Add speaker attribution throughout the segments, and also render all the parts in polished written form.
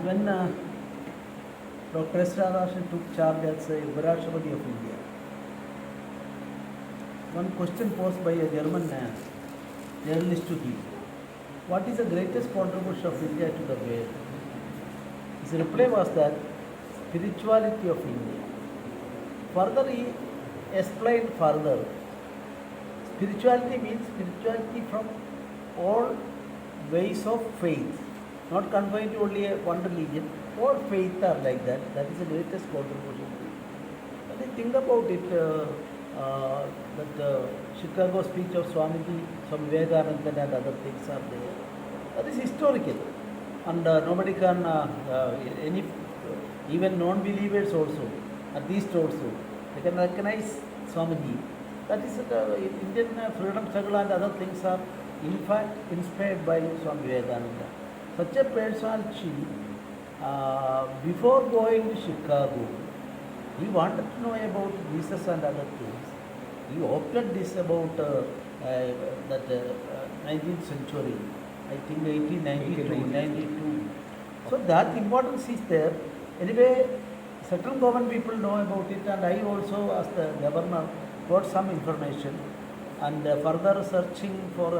Speaker 1: when Dr. S. Radhakrishnan took charge as Uparashtrapati of India, one question posed by a German journalist to him: what is the greatest contribution of India to the world? His reply was that spirituality of India. Further, he explained further. Spirituality means spirituality from all ways of faith, not confined to only one religion. All faith are like that. That is the greatest contribution. When you think about it, that Chicago speech of Swamiji, Swami Vivekananda and other things are there. That is historical, and nobody can, even non-believers also, atheists also, they can recognize Swamiji. That is Indian freedom struggle and other things are in fact inspired by Swami Vivekananda. Such a personality, before going to Chicago, he wanted to know about Jesus and other things. He opted this about that 19th century, I think 1892. So that importance is there. Anyway, certain government people know about it, and I also, as the governor, got some information, and further searching for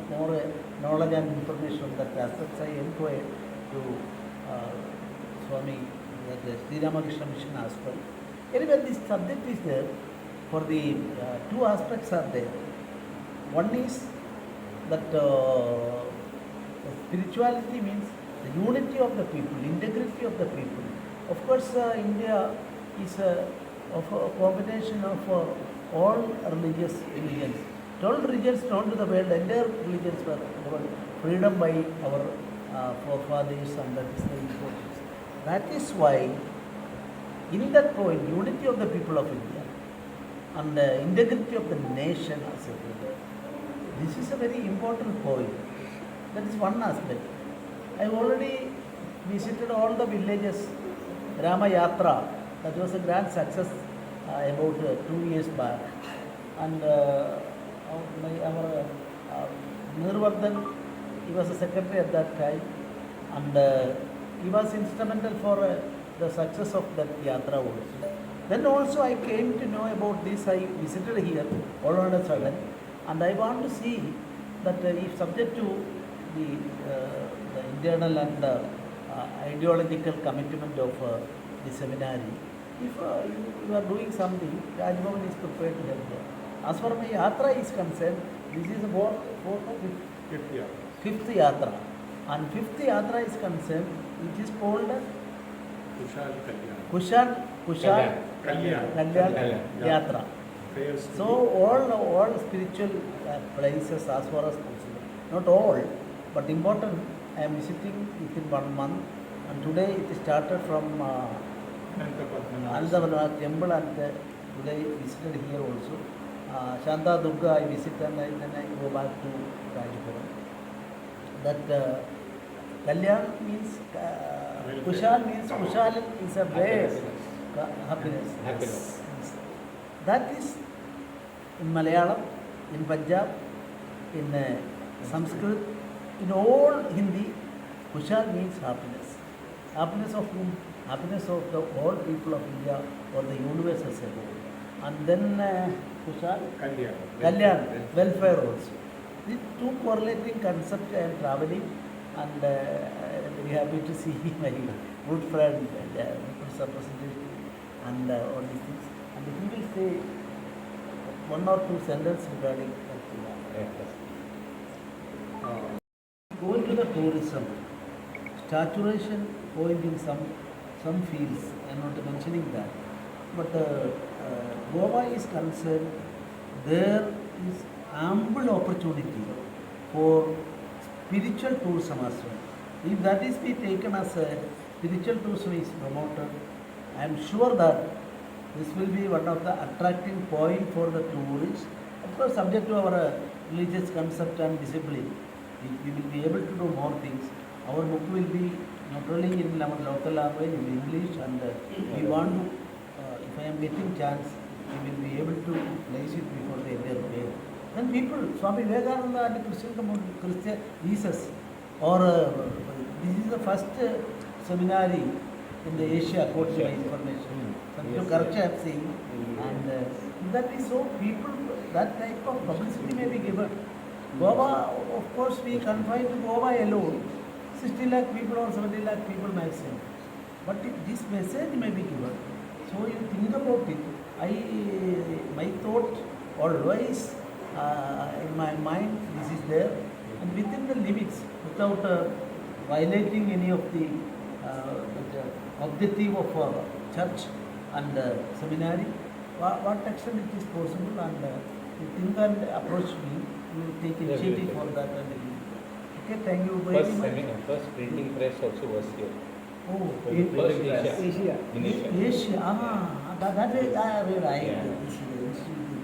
Speaker 1: more knowledge and information on that aspects, I inquired to Swami, the Sreedharan Mission as well. Anyway, this subject is there. For the two aspects are there. One is that spirituality means the unity of the people, integrity of the people. Of course, India is of a combination of all religions. 12 religions known to the world, entire religions were freedom by our forefathers, and that is the importance. That is why, in that point, unity of the people of India and the integrity of the nation as a whole, this is a very important point. That is one aspect. I have already visited all the villages, Rama Yatra, that was a grand success about 2 years back. And our Nirvardhan, he was a secretary at that time, and he was instrumental for the success of that Yatra also. Then also I came to know about this. I visited here all on a sudden, and I want to see that if subject to the internal and ideological commitment of the seminary, if you are doing something, Rajbhavan is prepared to help them. As far as my Yatra is concerned, this is the fifth Yatra. And fifth Yatra is concerned, which is called Kushal Kalyan Yatra. So all spiritual places as far as possible, not all, but important, I am visiting within 1 month, and today it started from Anantapatmanaಭ temple, and today visited here also. Shanta Durga I visit, and then I go back to Rajpuram. That Kalyan means Kushal means Kushal is a way happiness. Yes. That is in Malayalam, in Punjab, in Sanskrit, in all Hindi, Kushal means happiness. Happiness of whom? Happiness of the all people of India or the universe as a whole. And then Kushal Kalyan, welfare also. These two correlating concepts I am traveling, and I am very happy to see my good friend and representative and all these things. And he will say one or two sentences regarding that. Going to the tourism, saturation point in some fields, I am not mentioning that. But Goa is concerned, there is ample opportunity for spiritual tourism as well. If that is be taken as a spiritual tourism is promoted, I am sure that this will be one of the attracting point for the tourists. Of course, subject to our religious concept and discipline, we will be able to do more things. Our book will be not only in our local language, in English, and we want to, if I am getting chance, we will be able to place it before the entire world. Then people, Swami Vivekananda and Christian Jesus, or this is the first seminary in the Asia, according to my information. Some
Speaker 2: Yes,
Speaker 1: correction I
Speaker 2: yes.
Speaker 1: am saying. And that is so people, that type of publicity may be given. Goa, of course, we confine to Goa alone. 60 lakh people or 70 lakh people maximum. But if this message may be given, so you think about it. My thought always in my mind, this is there, and within the limits, without violating any of the objective of church and seminary, what extent it is possible, and you think and approach me, you take initiative for that. And okay, thank you very much.
Speaker 2: First printing press also was here.
Speaker 1: Oh,
Speaker 2: In
Speaker 1: in
Speaker 2: Asia. In Asia.
Speaker 1: Asia, that way I right.
Speaker 2: Yeah.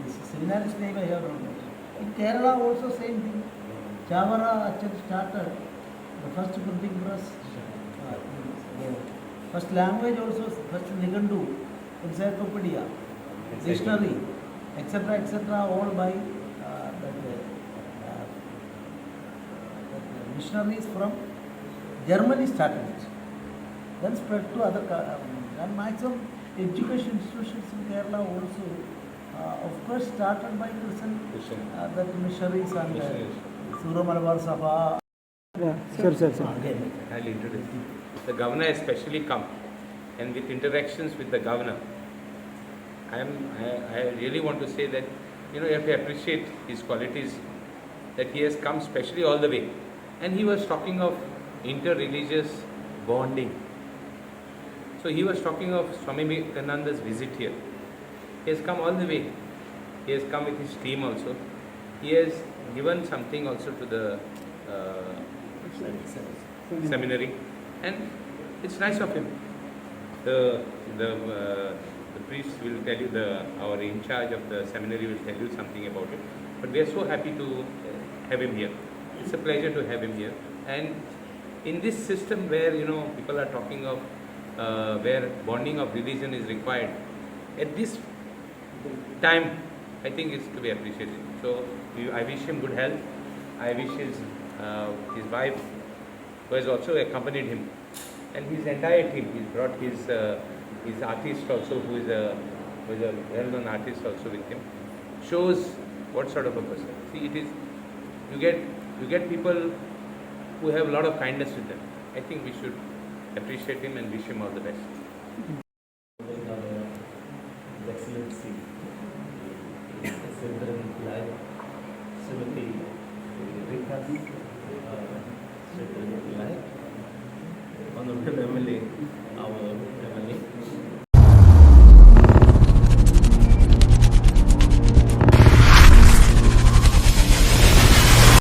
Speaker 1: This seminary's name I have known. In Kerala also same thing. Chavara actually started the first printing press. First language also, first Nigandu, encyclopedia, dictionary, etc., all by missionaries from Germany started it. Then spread to other, and maximum education institutions in Kerala also, of course, started by Christian, that missionaries and Sura Malabar Sabha.
Speaker 3: Yeah, sure.
Speaker 1: Again.
Speaker 2: I'll introduce you. The governor has specially come, and with interactions with the governor, I really want to say that, you have to appreciate his qualities, that he has come specially all the way. And he was talking of inter-religious bonding. So he was talking of Swami Vivekananda's visit here. He has come all the way. He has come with his team also. He has given something also to the seminary, and it's nice of him. The priest will tell you, our in charge of the seminary will tell you something about it. But we are so happy to have him here. It's a pleasure to have him here. And in this system where people are talking of where bonding of religion is required, at this time, I think it's to be appreciated. So I wish him good health. I wish his wife, who has also accompanied him, and his entire team. He's brought his artist also, who is a well-known artist also with him. Shows what sort of a person. See, it is you get people who have a lot of kindness with them. I think we should appreciate him and wish him all the best.
Speaker 4: Excellency, Sreedharan Pillai, Srimati Rachol Seminary, Honorable